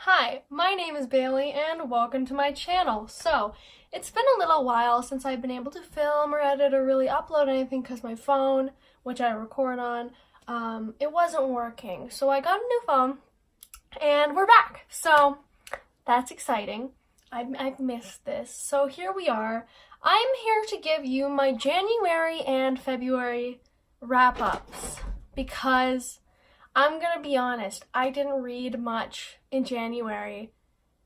Hi, my name is Bailey and welcome to my channel. So, it's been a little while since I've been able to film or edit or really upload anything because my phone, which I record on, it wasn't working. So I got a new phone and we're back. So, that's exciting. I've missed this. So here we are. I'm here to give you my January and February wrap-ups because I'm gonna be honest, I didn't read much in January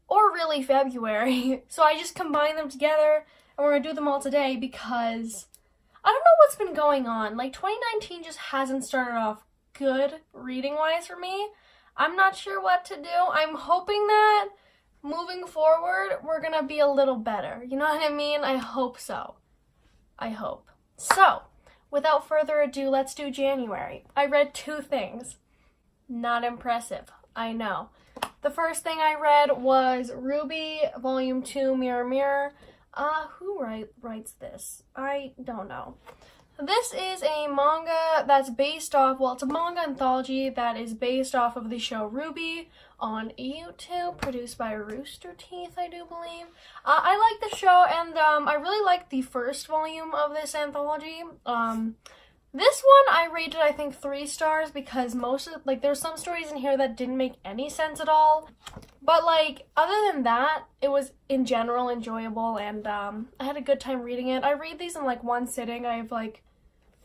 or really February, so I just combined them together and we're gonna do them all today because I don't know what's been going on. Like 2019 just hasn't started off good reading-wise for me. I'm not sure what to do. I'm hoping that moving forward we're gonna be a little better. You know what I mean? I hope so. I hope. So, without further ado, let's do January. I read two things. Not impressive, I know. The first thing I read was Ruby, Volume 2, Mirror Mirror. Who writes this? I don't know. This is a manga that's based off, well, it's a manga anthology that is based off of the show Ruby on YouTube, produced by Rooster Teeth, I do believe. I like the show, and I really like the first volume of this anthology. This one I rated, I think, 3 stars because there's some stories in here that didn't make any sense at all. But, other than that, it was, in general, enjoyable, and I had a good time reading it. I read these in, one sitting. I have,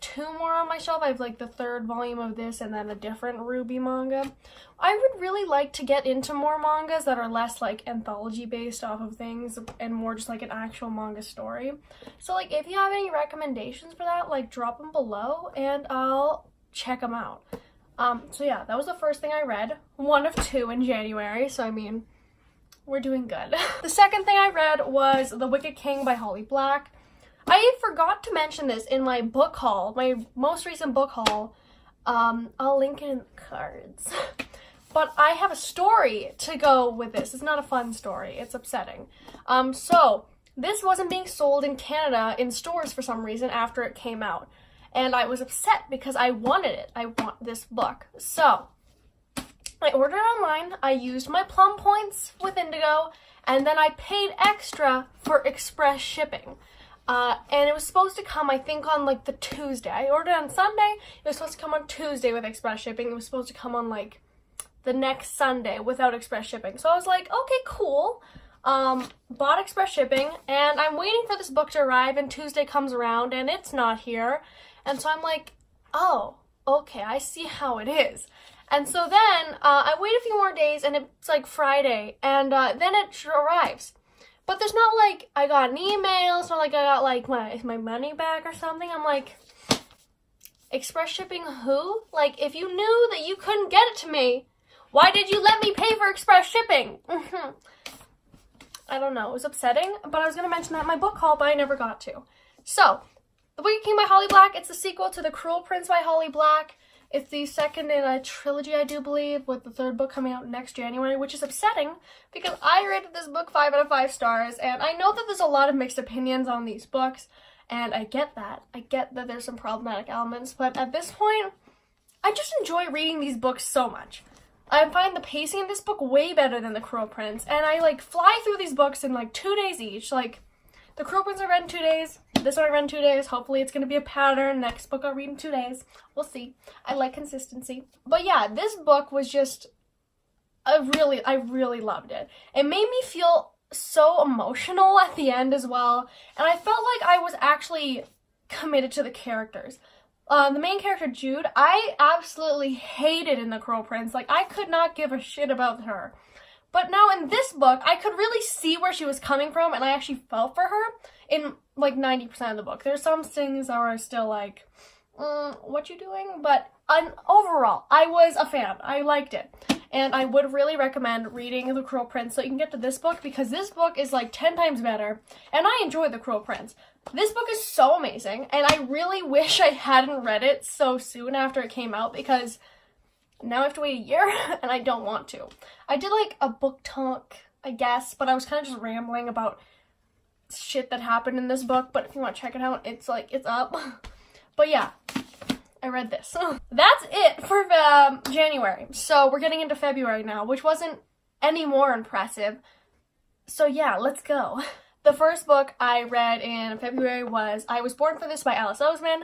2 more on my shelf. I have, the 3rd volume of this and then a different Ruby manga. I would really like to get into more mangas that are less, anthology based off of things and more just, an actual manga story. So, if you have any recommendations for that, drop them below and I'll check them out. So yeah, that was the first thing I read. 1 of 2 in January, so I mean, we're doing good. The second thing I read was The Wicked King by Holly Black. I forgot to mention this in my book haul, my most recent book haul. I'll link it in the cards. But I have a story to go with this. It's not a fun story. It's upsetting. So, this wasn't being sold in Canada in stores for some reason after it came out. And I was upset because I wanted it. I want this book. So, I ordered it online. I used my Plum points with Indigo. And then I paid extra for express shipping. And it was supposed to come, I think, on, the Tuesday. I ordered it on Sunday. It was supposed to come on Tuesday with express shipping. It was supposed to come on, the next Sunday without express shipping. So I was like, okay, cool. Bought express shipping, and I'm waiting for this book to arrive, and Tuesday comes around, and it's not here. And so I'm like, oh, okay, I see how it is. And so then, I wait a few more days, and it's, Friday, and then it arrives. But there's not, I got an email, it's not I got, my money back or something. I'm like, express shipping who? If you knew that you couldn't get it to me, why did you let me pay for express shipping? I don't know, it was upsetting, but I was going to mention that in my book haul, but I never got to. So, The Wicked King by Holly Black, it's the sequel to The Cruel Prince by Holly Black. It's the second in a trilogy, I do believe, with the 3rd book coming out next January, which is upsetting because I rated this book 5 out of 5 stars, and I know that there's a lot of mixed opinions on these books, and I get that. I get that there's some problematic elements, but at this point, I just enjoy reading these books so much. I find the pacing in this book way better than The Cruel Prince, and I, fly through these books in, 2 days each. The Cruel Prince I read in 2 days, this one I read in 2 days. Hopefully it's going to be a pattern. Next book I'll read in 2 days. We'll see. I like consistency. But yeah, this book was just, I really loved it. It made me feel so emotional at the end as well, and I felt like I was actually committed to the characters. The main character, Jude, I absolutely hated in The Cruel Prince. I could not give a shit about her. But now in this book, I could really see where she was coming from, and I actually felt for her in, 90% of the book. There's some things that were still what you doing? But overall, I was a fan. I liked it. And I would really recommend reading The Cruel Prince so you can get to this book, because this book is, 10 times better, and I enjoyed The Cruel Prince. This book is so amazing, and I really wish I hadn't read it so soon after it came out, because now I have to wait a year, and I don't want to. I did, a book talk, I guess, but I was kind of just rambling about shit that happened in this book, but if you want to check it out, it's, it's up. But yeah, I read this. That's it for January. So we're getting into February now, which wasn't any more impressive. So yeah, let's go. The first book I read in February was I Was Born for This by Alice Oseman.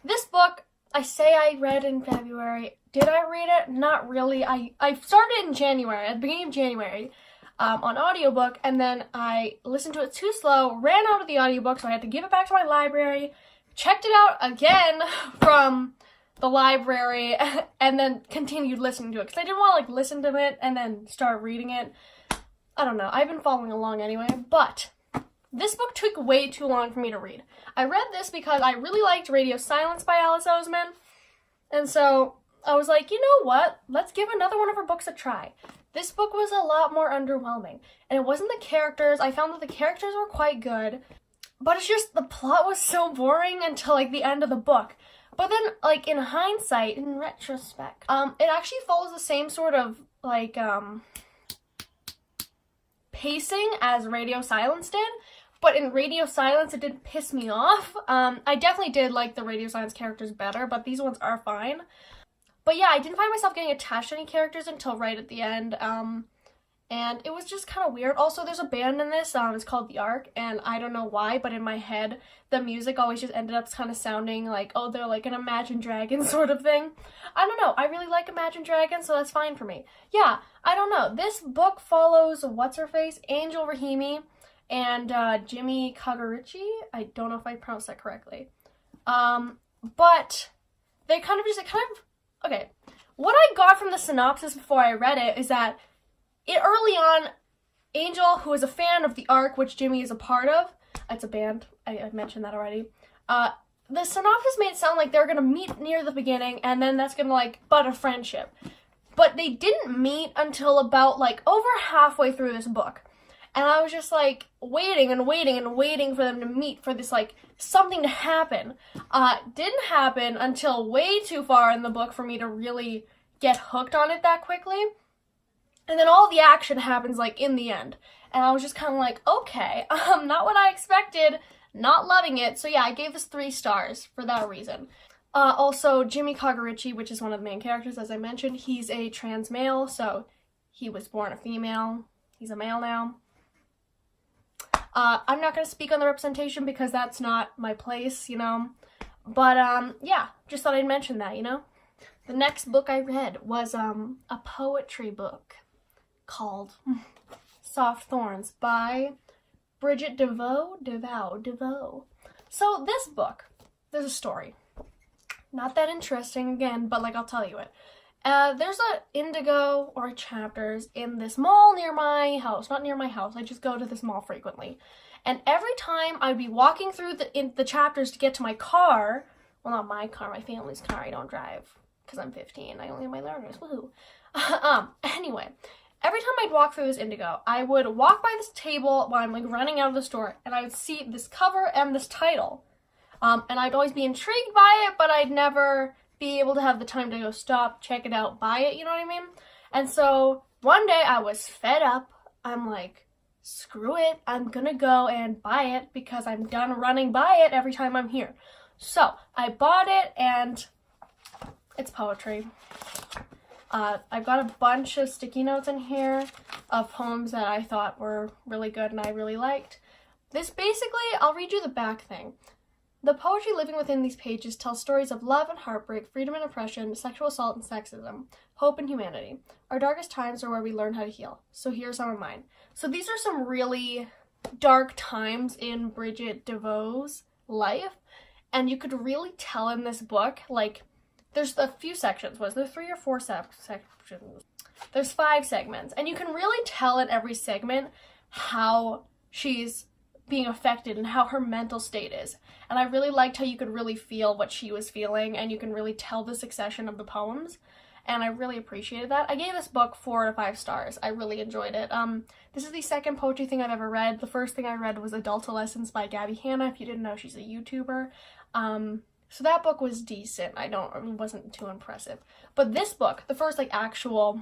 This book, I say I read in February. Did I read it? Not really. I started in January, at the beginning of January, on audiobook, and then I listened to it too slow, ran out of the audiobook, so I had to give it back to my library, checked it out again from the library, and then continued listening to it, because I didn't want to, listen to it and then start reading it. I don't know. I've been following along anyway, but this book took way too long for me to read. I read this because I really liked Radio Silence by Alice Oseman, and so I was like, you know what? Let's give another one of her books a try. This book was a lot more underwhelming, and it wasn't the characters. I found that the characters were quite good, but it's just the plot was so boring until, the end of the book. But then, in hindsight, in retrospect, it actually follows the same sort of, pacing as Radio Silence did, but in Radio Silence it didn't piss me off. I definitely did like the Radio Silence characters better, but these ones are fine. But yeah, I didn't find myself getting attached to any characters until right at the end, and it was just kind of weird. Also, there's a band in this, it's called The Ark, and I don't know why, but in my head, the music always just ended up kind of sounding like, oh, they're like an Imagine Dragons sort of thing. I don't know, I really like Imagine Dragons, so that's fine for me. Yeah, I don't know, this book follows, what's-her-face, Angel Rahimi, and Jimmy Kagurichi. I don't know if I pronounced that correctly. But they okay, what I got from the synopsis before I read it is that early on, Angel, who is a fan of The Ark, which Jimmy is a part of, it's a band, I mentioned that already, the synopsis made it sound like they're gonna meet near the beginning, and then that's gonna, bud a friendship. But they didn't meet until about, over halfway through this book. And I was just, waiting and waiting and waiting for them to meet, for this, something to happen. Didn't happen until way too far in the book for me to really get hooked on it that quickly. And then all the action happens, in the end. And I was just kind of okay, not what I expected, not loving it. So yeah, I gave this 3 stars for that reason. Also, Jimmy Kagurichi, which is one of the main characters, as I mentioned, he's a trans male, so he was born a female. He's a male now. I'm not going to speak on the representation because that's not my place, But, yeah, just thought I'd mention that, The next book I read was, a poetry book called Soft Thorns by Bridget DeVoe. So, this book, there's a story. Not that interesting, again, but, I'll tell you it. There's a indigo or chapters in this mall near my house. Not near my house, I just go to this mall frequently. And every time I'd be walking through the chapters to get to my car, well, not my car, my family's car, I don't drive, because I'm 15, I only have my learners, woohoo. Anyway, every time I'd walk through this indigo, I would walk by this table while I'm, running out of the store, and I would see this cover and this title. And I'd always be intrigued by it, but I'd never be able to have the time to go stop, check it out, buy it, you know what I mean? And so one day I was fed up. I'm like, screw it, I'm gonna go and buy it because I'm done running by it every time I'm here. So I bought it, and it's poetry. I've got a bunch of sticky notes in here of poems that I thought were really good and I really liked. This basically, I'll read you the back thing. The poetry living within these pages tells stories of love and heartbreak, freedom and oppression, sexual assault and sexism, hope and humanity. Our darkest times are where we learn how to heal. So here's some of mine. So these are some really dark times in Bridget DeVoe's life, and you could really tell in this book, there's a few sections. Was there 3 or 4 sections? There's 5 segments, and you can really tell in every segment how she's being affected and how her mental state is. And I really liked how you could really feel what she was feeling, and you can really tell the succession of the poems, and I really appreciated that. I gave this book 4 to 5 stars. I really enjoyed it. This is the second poetry thing I've ever read. The first thing I read was Adultolescence by Gabby Hanna. If you didn't know, she's a YouTuber. So that book was decent. It wasn't too impressive. But this book, the first actual,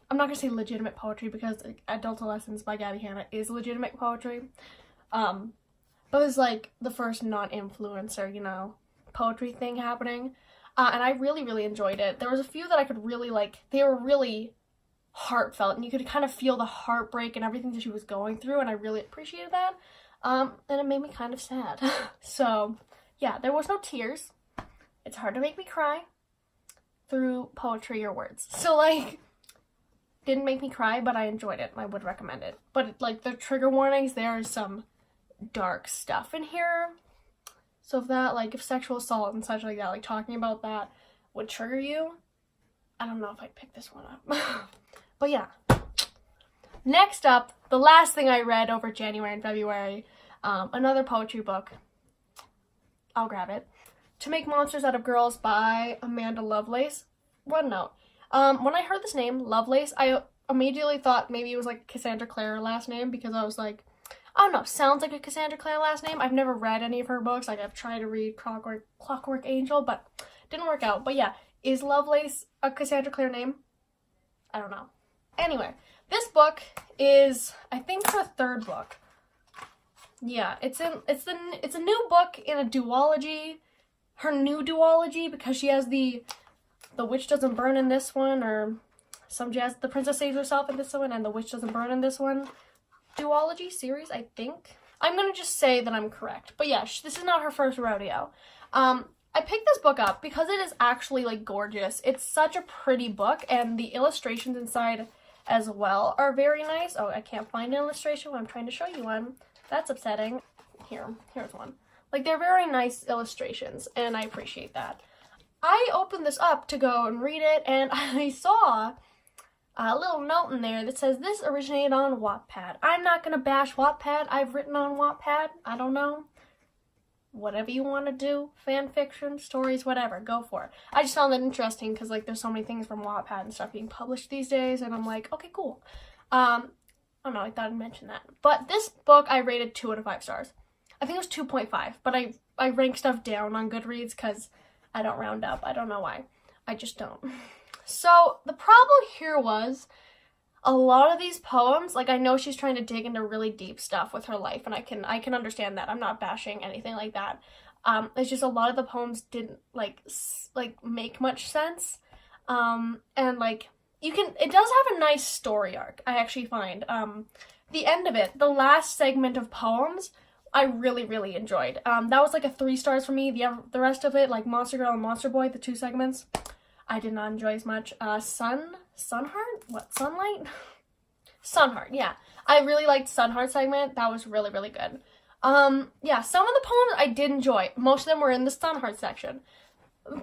I'm not gonna say legitimate poetry because Adultolescence by Gabby Hanna is legitimate poetry. But it was the first non-influencer, poetry thing happening. And I really, really enjoyed it. There was a few that I could really they were really heartfelt, and you could kind of feel the heartbreak and everything that she was going through, and I really appreciated that. And it made me kind of sad. So, yeah, there was no tears. It's hard to make me cry through poetry or words. So, like, didn't make me cry, but I enjoyed it. I would recommend it. But, like, the trigger warnings, there is some dark stuff in here. So if that, like, if sexual assault and such like that, like, talking about that would trigger you, I don't know if I'd pick this one up. But yeah. Next up, the last thing I read over January and February, another poetry book. I'll grab it. To Make Monsters Out of Girls by Amanda Lovelace. One note. When I heard this name, Lovelace, I immediately thought maybe it was like Cassandra Clare last name, because I was like, I don't know, sounds like a Cassandra Clare last name. I've never read any of her books. Like, I've tried to read Clockwork Angel, but didn't work out. But yeah, is Lovelace a Cassandra Clare name? I don't know. Anyway, this book is, I think, her third book. Yeah, it's a new book in a duology. Her new duology, because she has the Witch Doesn't Burn in this one, or some jazz. The Princess Saves Herself in this one, and The Witch Doesn't Burn in this one. Duology series, I think. I'm gonna just say that I'm correct. But yeah, this is not her first rodeo. I picked this book up because it is actually, like, gorgeous. It's such a pretty book, and the illustrations inside as well are very nice. Oh, I can't find an illustration when I'm trying to show you one. That's upsetting. Here's one. Like, they're very nice illustrations, and I appreciate that. I opened this up to go and read it, and I saw a little note in there that says, this originated on Wattpad. I'm not gonna bash Wattpad. I've written on Wattpad. I don't know. Whatever you want to do, fan fiction, stories, whatever, go for it. I just found that interesting because, like, there's so many things from Wattpad and stuff being published these days, and I'm like, okay, cool. I don't know, I thought I'd mention that. But this book I rated 2 out of 5 stars. I think it was 2.5, but I rank stuff down on Goodreads because I don't round up. I don't know why. I just don't. So the problem here was a lot of these poems, like, I know she's trying to dig into really deep stuff with her life, and I can understand that. I'm not bashing anything like that. It's just a lot of the poems didn't like make much sense. And like, it does have a nice story arc, I actually find. The end of it, the last segment of poems, I really, really enjoyed. That was like a 3 stars for me. The rest of it, like Monster Girl and Monster Boy, the 2 segments, I did not enjoy as much. Sunheart? What? Sunlight? Sunheart, yeah. I really liked Sunheart segment. That was really, really good. Yeah, some of the poems I did enjoy. Most of them were in the Sunheart section.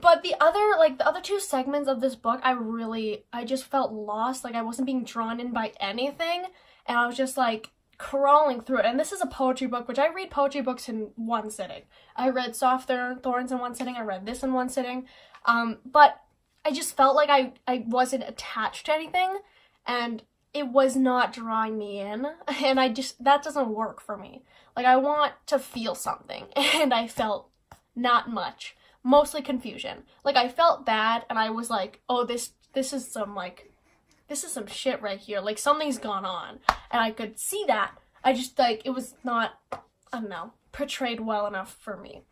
But the other 2 segments of this book, I just felt lost. Like, I wasn't being drawn in by anything. And I was just, like, crawling through it. And this is a poetry book, which I read poetry books in one sitting. I read Soft Thorns in one sitting. I read this in one sitting. But I just felt like I wasn't attached to anything, and it was not drawing me in, and that doesn't work for me. Like, I want to feel something, and I felt not much. Mostly confusion. Like, I felt bad, and I was like, oh, this is some shit right here. Like, something's gone on, and I could see that. I just, like, it was not, I don't know, portrayed well enough for me.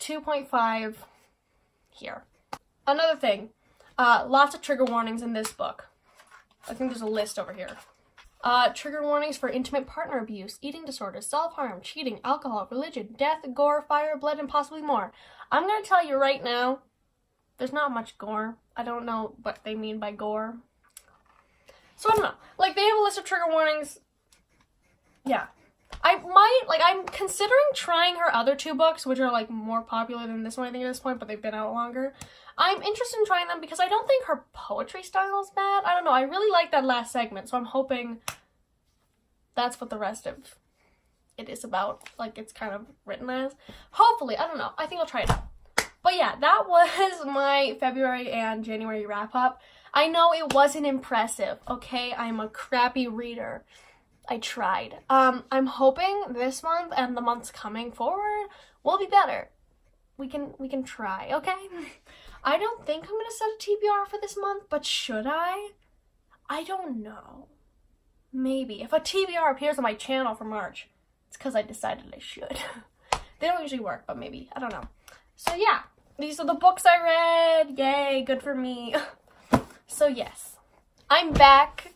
2.5 here. Another thing, lots of trigger warnings in this book. I think there's a list over here. Trigger warnings for intimate partner abuse, eating disorders, self-harm, cheating, alcohol, religion, death, gore, fire, blood, and possibly more. I'm going to tell you right now, there's not much gore. I don't know what they mean by gore. So I don't know. Like, they have a list of trigger warnings. Yeah. I'm considering trying her other 2 books, which are, like, more popular than this one, I think, at this point, but they've been out longer. I'm interested in trying them because I don't think her poetry style is bad. I don't know. I really like that last segment, so I'm hoping that's what the rest of it is about. Like, it's kind of written as. Hopefully. I don't know. I think I'll try it out. But yeah, that was my February and January wrap-up. I know it wasn't impressive, okay? I'm a crappy reader. I tried. I'm hoping this month and the months coming forward will be better. We can try, okay? I don't think I'm gonna set a TBR for this month, but should I? I don't know. Maybe. If a TBR appears on my channel for March, it's because I decided I should. They don't usually work, but maybe. I don't know. So yeah, these are the books I read. Yay, good for me. So yes, I'm back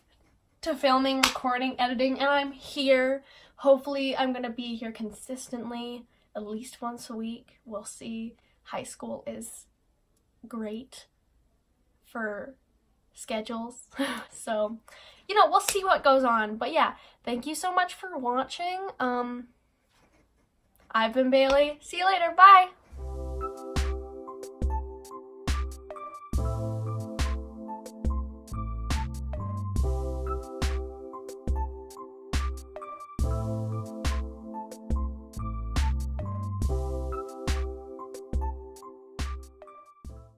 to filming, recording, editing, and I'm here. Hopefully I'm gonna be here consistently, at least once a week. We'll see. High school is great for schedules. So, you know, we'll see what goes on. But yeah, thank you so much for watching. I've been Bailey. See you later. Bye!